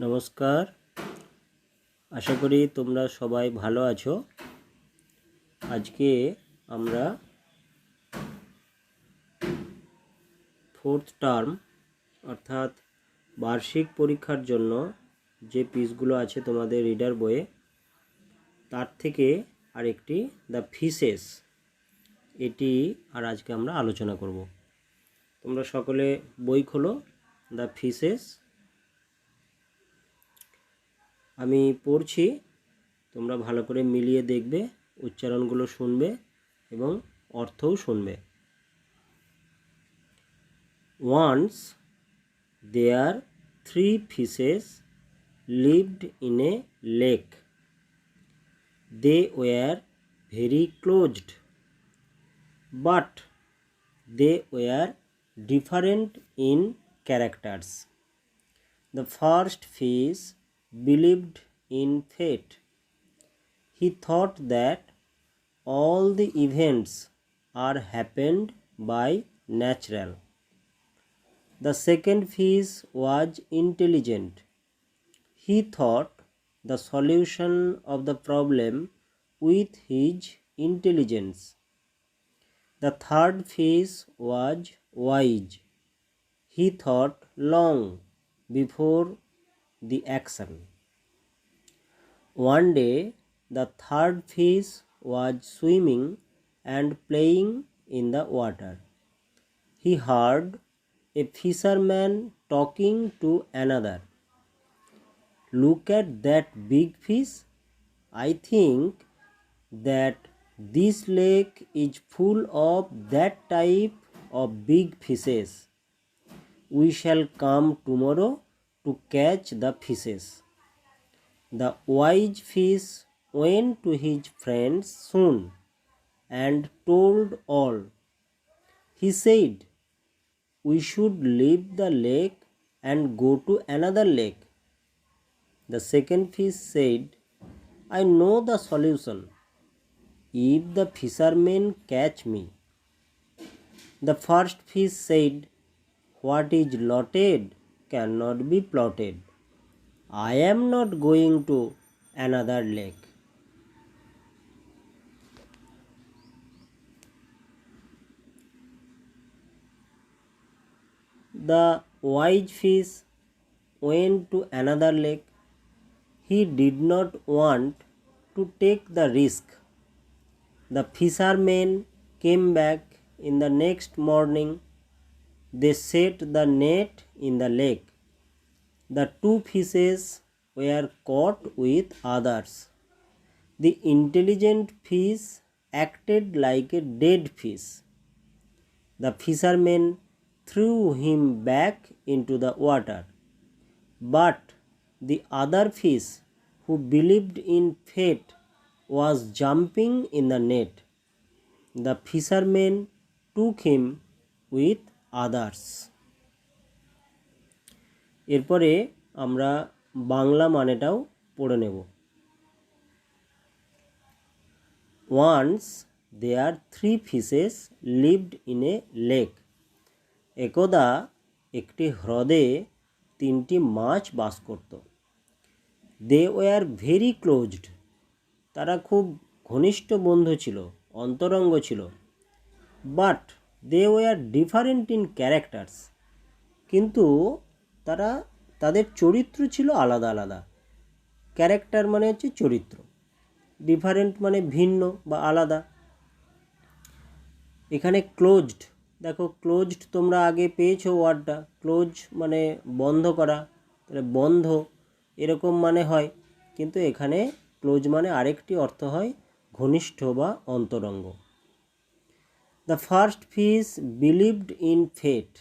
নমস্কার, আশা করি তোমরা সবাই ভালো আছো। আজকে আমরা ফোর্থ টার্ম অর্থাৎ বার্ষিক পরীক্ষার জন্য যে পিসগুলো আছে তোমাদের রিডার বইয়ে, তার থেকে আরেকটি দ্য ফিশেস, এটি আর আজকে আমরা আলোচনা করব। তোমরা সকলে বই খোলো, দ্য ফিশেস। আমি পড়ছি, তোমরা ভালো করে মিলিয়ে দেখবে, উচ্চারণগুলো শুনবে এবং অর্থও শুনবে। Once there 3 fishes lived in a lake. They were very closed, but they were different in characters. The first fish believed in fate. He thought that all the events are happened by natural. The second fish was intelligent. He thought the solution of the problem with his intelligence. The third fish was wise. He thought long before the action. One day, the third fish was swimming and playing in the water. He heard a fisherman talking to another. "Look at that big fish. I think that this lake is full of that type of big fishes. We shall come tomorrow to catch the fishes." The wise fish went to his friends soon and told all. He said, "We should leave the lake and go to another lake." The second fish said, "I know the solution, if the fishermen catch me." The first fish said, "What is lotted cannot be plotted. I am not going to another lake." The wise fish went to another lake. He did not want to take the risk. The fishermen came back in the next morning. They set the net in the lake. The 2 fishes were caught with others. The intelligent fish acted like a dead fish. The fishermen threw him back into the water. But the other fish, who believed in fate, was jumping in the net. The fishermen took him with others. এরপরে আমরা বাংলা মানেটাও পড়ে নেব। Once there 3 fishes lived in a lake. একদা একটি হ্রদে 3টি মাছ বাস করত। They were very closed. তারা খুব ঘনিষ্ঠ বন্ধু ছিল, অন্তরঙ্গ ছিল। But they were different in characters. কিন্তু তাদের চরিত্র ছিল আলাদা আলাদা। ক্যারেক্টার মানে হচ্ছে চরিত্র, ডিফারেন্ট মানে ভিন্ন বা আলাদা। এখানে ক্লোজড, দেখো ক্লোজড তোমরা আগে পেয়েছো ওয়ার্ডটা। ক্লোজ মানে বন্ধ করা, তাহলে বন্ধ এরকম মানে হয়, কিন্তু এখানে ক্লোজ মানে আরেকটি অর্থ হয় ঘনিষ্ঠ বা অন্তরঙ্গ। The first fish believed in fate.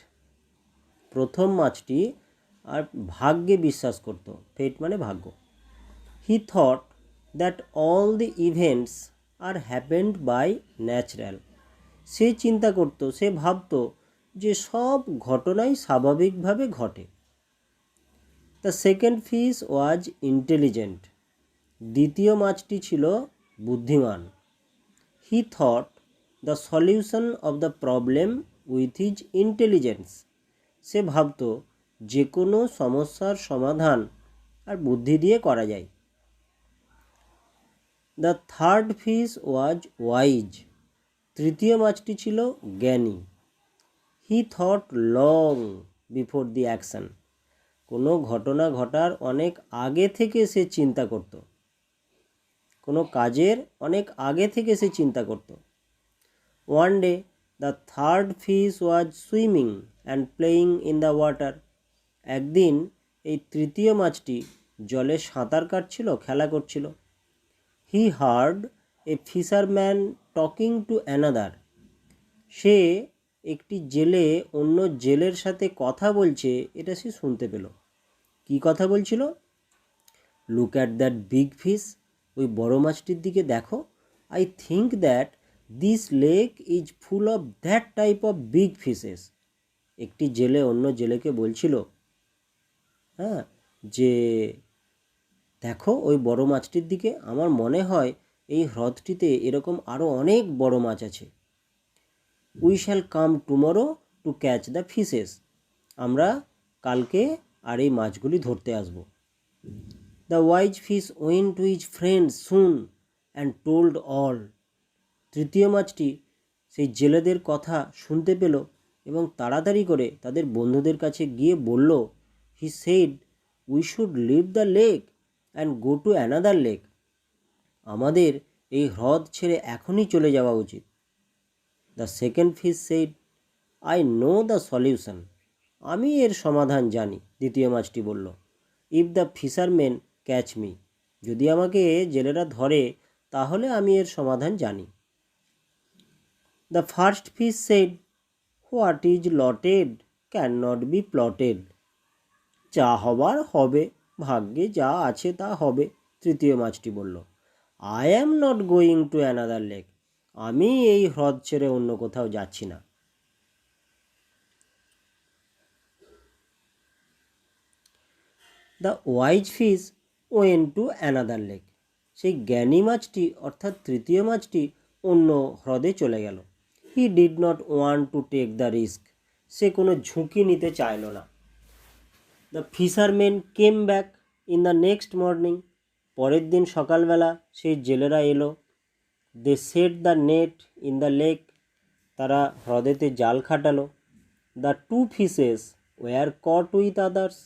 প্রথম মাছটি আর ভাগ্যে বিশ্বাস করত। ফেট মানে ভাগ্য। He thought that all the events are happened by natural. সে চিন্তা করত, সে ভাবত যে সব ঘটনাই স্বাভাবিকভাবে ঘটে। The second fish was intelligent. দ্বিতীয় মাছটি ছিল বুদ্ধিমান। He thought the solution of the problem with his intelligence. সে ভাবত যে কোনো সমস্যার সমাধান আর বুদ্ধি দিয়ে করা যায়। The third fish was wise, তৃতীয় মাছটি ছিল জ্ঞানী। He thought long before the action, কোনো ঘটনা ঘটার অনেক আগে থেকে সে চিন্তা করত, কোনো কাজের অনেক আগে থেকে সে চিন্তা করত। One day the third fish was swimming and playing in the water, একদিন এই তৃতীয় মাছটি জলে সাঁতার কাটছিল, খেলা করছিল। He heard a fisherman talking to another, সে একটি জেলে অন্য জেলের সাথে কথা বলছে, এটা সে শুনতে পেল। কি কথা বলছিল? Look at that big fish, ওই বড় মাছটির দিকে দেখো। I think that this lake is full of that type of big fishes. একটি জেলে অন্য জেলেকে বলছিল, হ্যাঁ, যে দেখো ওই বড় মাছটির দিকে, আমার মনে হয় এই হ্রদটিতে এরকম আরও অনেক বড় মাছ আছে। We shall come tomorrow to catch the fishes, আমরা কালকে আর এই মাছগুলি ধরতে আসব। The wise fish went to his friends soon and told all, তৃতীয় মাছটি সেই জেলেদের কথা শুনতে পেল এবং তাড়াতাড়ি করে তাদের বন্ধুদের কাছে গিয়ে বলল, he said we should leave the lake and go to another lake, আমাদের এই হ্রদ ছেড়ে এখনই চলে যাওয়া উচিত। The second fish said I know the solution, আমি এর সমাধান জানি। দ্বিতীয় মাছটি বলল, if the fisherman catch me, যদি আমাকে জেলেরা ধরে তাহলে আমি এর সমাধান জানি। The first fish said what is lotted can not be plotted, যা হবার হবে, ভাগ্যে যা আছে তা হবে। তৃতীয় মাছটি বলল, I am not going to another lake, আমি এই হ্রদ ছেড়ে অন্য কোথাও যাচ্ছি না। The wise fish went to another lake, সেই জ্ঞানী মাছটি অর্থাৎ তৃতীয় মাছটি অন্য হ্রদে চলে গেল। He did not want to take the risk, সে কোনো ঝুঁকি নিতে চাইল না। The fisherman came back in the next morning, পরের দিন সকালবেলা সেই জেলেরা এলো। They set the net in the lake, তারা হ্রদেতে জাল খাটালো। The two fishes were caught with others,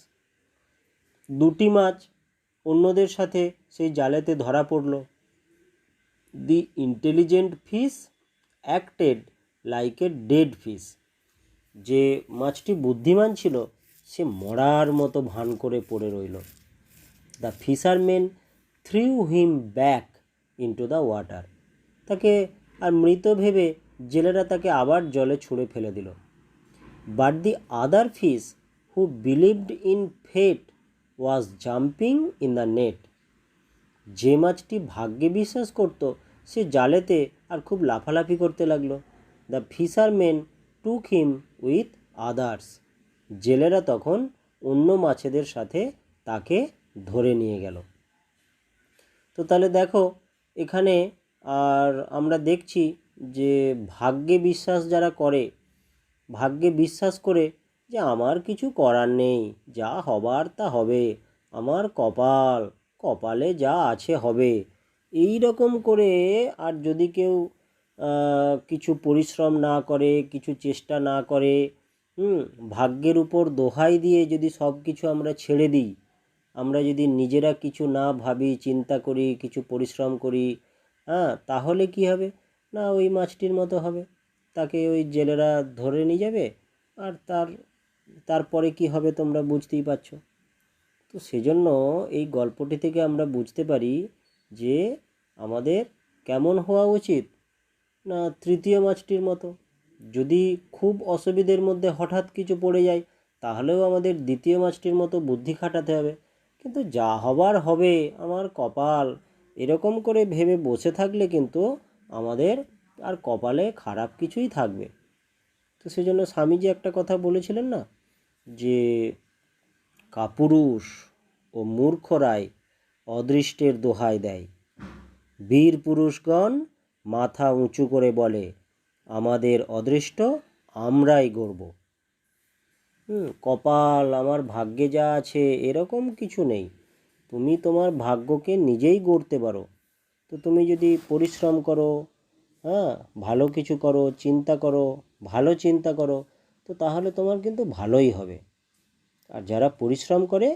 দুটি মাছ অন্যদের সাথে সেই জালেতে ধরা পড়ল। The intelligent fish acted like a dead fish, যে মাছটি বুদ্ধিমান ছিল সে মরার মতো ভান করে পড়ে রইল। The fisherman threw him back into the water, তাকে আর মৃত ভেবে জেলেরা তাকে আবার জলে ছুঁড়ে ফেলে দিল। But the other fish who believed in fate was jumping in the net, যে মাছটি ভাগ্যে বিশ্বাস করত সে জালেতে আর খুব লাফালাফি করতে লাগলো। The fisherman took him with others, জেলেরা তখন অন্য মাছেদের সাথে তাকে ধরে নিয়ে গেল। তো তাহলে দেখো এখানে আর আমরা দেখছি যে ভাগ্যে বিশ্বাস যারা করে, ভাগ্যে বিশ্বাস করে যে আমার কিছু করার নেই, যা হবার তা হবে, আমার কপাল, কপালে যা আছে হবে, এই রকম করে আর যদি কেউ কিছু পরিশ্রম না করে, কিছু চেষ্টা না করে, ভাগ্যের উপর দোহাই দিয়ে যদি সব কিছু আমরা ছেড়ে দিই, আমরা যদি নিজেরা কিছু না ভাবি, চিন্তা করি, কিছু পরিশ্রম করি, তাহলে কি হবে না ওই মাছটির মতো হবে, তাকে ওই জেলেরা ধরে নিয়ে যাবে, আর তারপরে কি হবে তোমরা বুঝতেই পারছো। তো সেজন্য এই গল্পটি থেকে আমরা বুঝতে পারি যে আমাদের কেমন হওয়া উচিত না তৃতীয় মাছটির মতো, যদি খুব অসুবিধের মধ্যে হঠাৎ কিছু পড়ে যায় তাহলেও আমাদের দ্বিতীয় মাছটির মতো বুদ্ধি খাটাতে হবে, কিন্তু যা হবার হবে, আমার কপাল, এরকম করে ভেবে বসে থাকলে কিন্তু আমাদের আর কপালে খারাপ কিছুই থাকবে। তো সেজন্য স্বামীজি একটা কথা বলেছিলেন না, যে কাপুরুষ ও মূর্খরাই অদৃষ্টের দোহাই দেয়, বীর পুরুষগণ মাথা উঁচু করে বলে আমাদের অদৃষ্ট আমরাই গড়ব। কপাল আমার ভাগ্যে যা আছে এরকম কিছু নেই, তুমি তোমার ভাগ্যকে নিজেই গড়তে পারো। তো তুমি যদি পরিশ্রম করো, হ্যাঁ, ভালো কিছু করো, চিন্তা করো, ভালো চিন্তা করো, তো তাহলে তোমার কিন্তু ভালোই হবে। আর যারা পরিশ্রম করে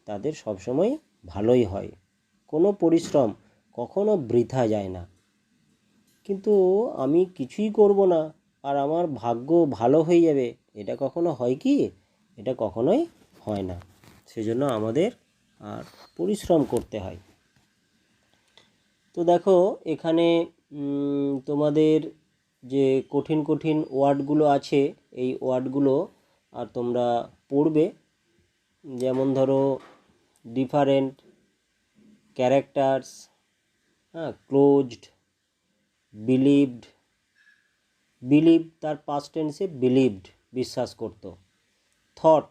তাদের সবসময় ভালোই হয়। কোনো পরিশ্রম কখনো বৃথা যায় না। কিন্তু আমি কিছুই করব না আর আমার ভাগ্য ভালো হয়ে যাবে, এটা কখনো হয় কি? এটা কখনোই হয় না। সেজন্য আমাদের আর পরিশ্রম করতে হয়। তো দেখো এখানে তোমাদের যে কঠিন কঠিন ওয়ার্ডগুলো আছে, এই ওয়ার্ডগুলো আর তোমরা পড়বে। যেমন ধরো ডিফারেন্ট, ক্যারেক্টার্স, হ্যাঁ, ক্লোজড, বিলিভড। বিলিভ তার পাস্ট টেন্সে বিলিভড, বিশ্বাস করত। থট,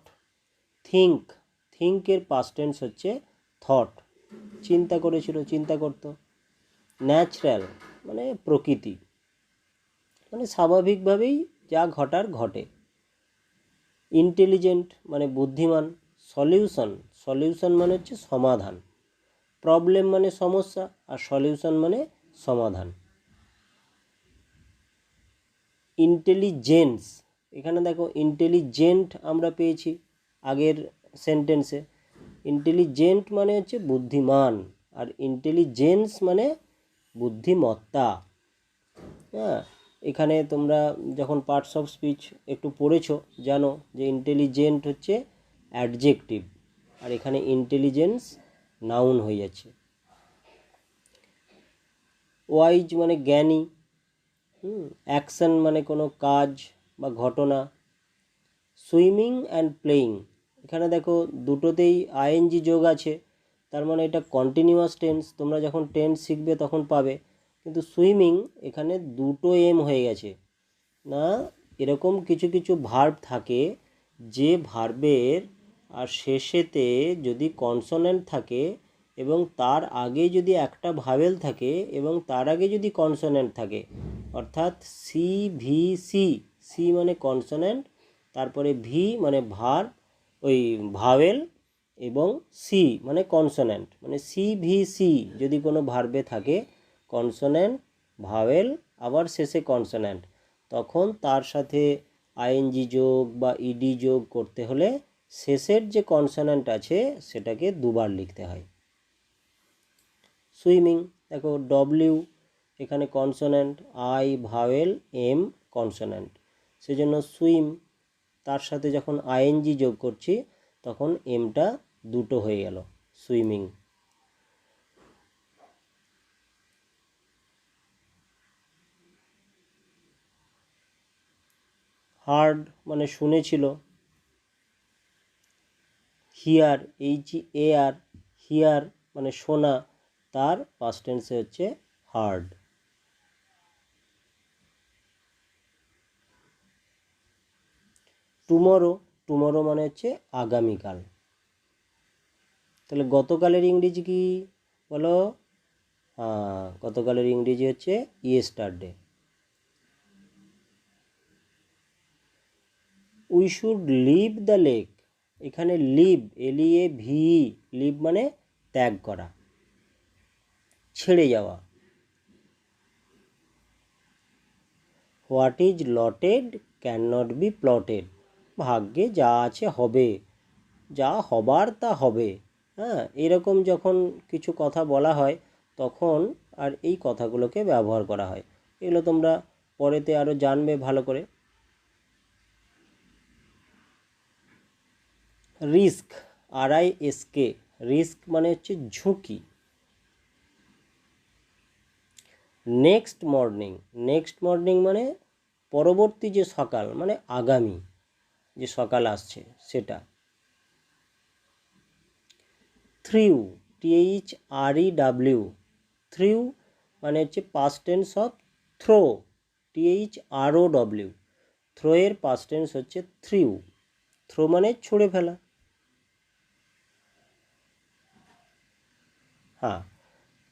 থিঙ্ক, থিঙ্কের পাস্ট টেন্স হচ্ছে থট, চিন্তা করেছিল, চিন্তা করত। ন্যাচারাল মানে প্রকৃতি, মানে স্বাভাবিকভাবেই যা ঘটার ঘটে। ইন্টেলিজেন্ট মানে বুদ্ধিমান। সলিউশন, সলিউশন মানে হচ্ছে সমাধান। প্রবলেম মানে সমস্যা, আর সলিউশন মানে সমাধান। ইন্টেলিজেন্স, এখানে দেখো ইন্টেলিজেন্ট আমরা পেয়েছি আগের সেন্টেন্সে। ইন্টেলিজেন্ট মানে হচ্ছে বুদ্ধিমান, আর ইন্টেলিজেন্স মানে বুদ্ধিমত্তা। হ্যাঁ, এখানে তোমরা যখন পার্টস অফ স্পিচ একটু পড়েছো জানো যে ইন্টেলিজেন্ট হচ্ছে অ্যাডজেক্টিভ, আর এখানে ইন্টেলিজেন্স নাউন হয়ে যাচ্ছে। ওয়াইজ মানে জ্ঞানী। অ্যাকশন মানে কোনো কাজ বা ঘটনা। সুইমিং অ্যান্ড প্লেয়িং, এখানে দেখো দুটোতেই আইএনজি যোগ আছে, তার মানে এটা কন্টিনিউয়াস টেন্স। তোমরা যখন টেন্স শিখবে তখন পাবে। কিন্তু সুইমিং এখানে দুটো এম হয়ে গেছে না। এরকম কিছু কিছু ভার্ব থাকে যে ভার্বের আর শেষেতে যদি কনসোনেন্ট থাকে এবং তার আগে যদি একটা ভাওয়েল থাকে এবং তার আগে যদি কনসোনেন্ট থাকে, অর্থাৎ সি ভি সি, সি মানে কনসোনেন্ট, তারপরে ভি মানে ভার্ব, ওই ভাওয়েল, এবং সি মানে কনসোনেন্ট, মানে সি ভি সি যদি কোনো ভার্বে থাকে, কনসোনেন্ট, ভাওয়েল, আবার শেষে কনসোনেন্ট, তখন তার সাথে আইএনজি যোগ বা ইডি যোগ করতে হলে শেষের যে কনসোনেন্ট আছে সেটাকে দুবার লিখতে হয়। সুইমিং দেখো ডব্লিউ এখানে consonant, I vowel, M consonant, সেজন্য সুইম, তার সাথে যখন আইএনজি যোগ করছি তখন এমটা দুটো হয়ে গেল, সুইমিং। হার্ড মানে শুনেছিল। Hear, H A R, hear মানে শোনা, তার পাস্ট টেন্সে হচ্ছে হার্ড। টুমরো, টুমরো মানে হচ্ছে আগামীকাল। তাহলে গতকালের ইংরেজি কি বলো? গতকালের ইংরেজি হচ্ছে yesterday. We should leave the lake, এখানে লিভ, এলিএ ভি, লিভ মানে ত্যাগ করা, ছেড়ে যাওয়া। What is lotted can not be plotted, ভাগ্যে যা আছে হবে, যা হবার তা হবে। হ্যাঁ, এরকম যখন কিছু কথা বলা হয় তখন আর এই কথাগুলোকে ব্যবহার করা হয়। এগুলো তোমরা পরেতে আরও জানবে ভালো করে। রিস্ক, RISK, রিস্ক মানে হচ্ছে ঝুঁকি। নেক্সট মর্নিং, নেক্সট মর্নিং মানে পরবর্তী যে সকাল, মানে আগামী যে সকাল আসছে সেটা। থ্রিউ, THREW, থ্রিউ মানে হচ্ছে past tense of throw, THROW, থ্রোয়ের পাস্ট টেন্স হচ্ছে থ্রিউ। থ্রো মানে ছুঁড়ে ফেলা। হ্যাঁ,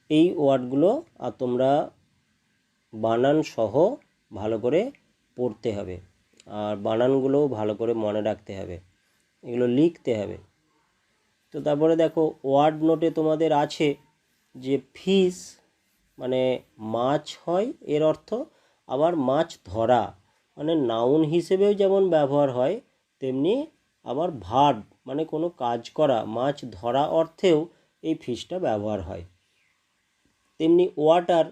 এই ওয়ার্ডগুলো আর তোমরা বানান সহ ভালো করে পড়তে হবে, আর বানানগুলোও ভালো করে মনে রাখতে হবে, এগুলো লিখতে হবে। তো তারপরে দেখো ওয়ার্ড নোটে তোমাদের আছে যে ফিশ মানে মাছ হয় এর অর্থ, আবার মাছ ধরা মানে নাউন হিসেবেও যেমন ব্যবহার হয়, তেমনি আবার ভার্ব মানে কোনো কাজ করা, মাছ ধরা অর্থেও এই ফিশটা ব্যবহার হয়। তেমনি ওয়াটার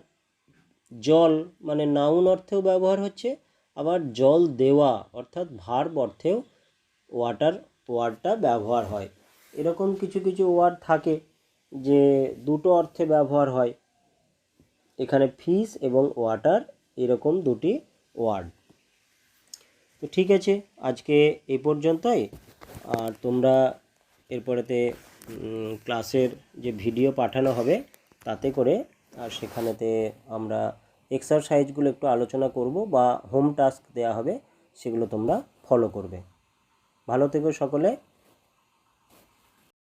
জল মানে নাউন অর্থেও ব্যবহার হচ্ছে, আবার জল দেওয়া অর্থাৎ ভার্ব অর্থেও ওয়াটার ওয়ার্ডটা ব্যবহার হয়। এরকম কিছু কিছু ওয়ার্ড থাকে যে দুটো অর্থে ব্যবহার হয়। এখানে ফিশ এবং ওয়াটার এরকম দুটি ওয়ার্ড। তো ঠিক আছে, আজকে এই পর্যন্তই। আর তোমরা এরপরেতে ক্লাসের যে ভিডিও পাঠানো হবে তাতে করে, আর সেখানেতে আমরা এক্সারসাইজগুলো একটু আলোচনা করব বা হোম টাস্ক দেওয়া হবে, সেগুলো তোমরা ফলো করবে। ভালো থেকো সকলে।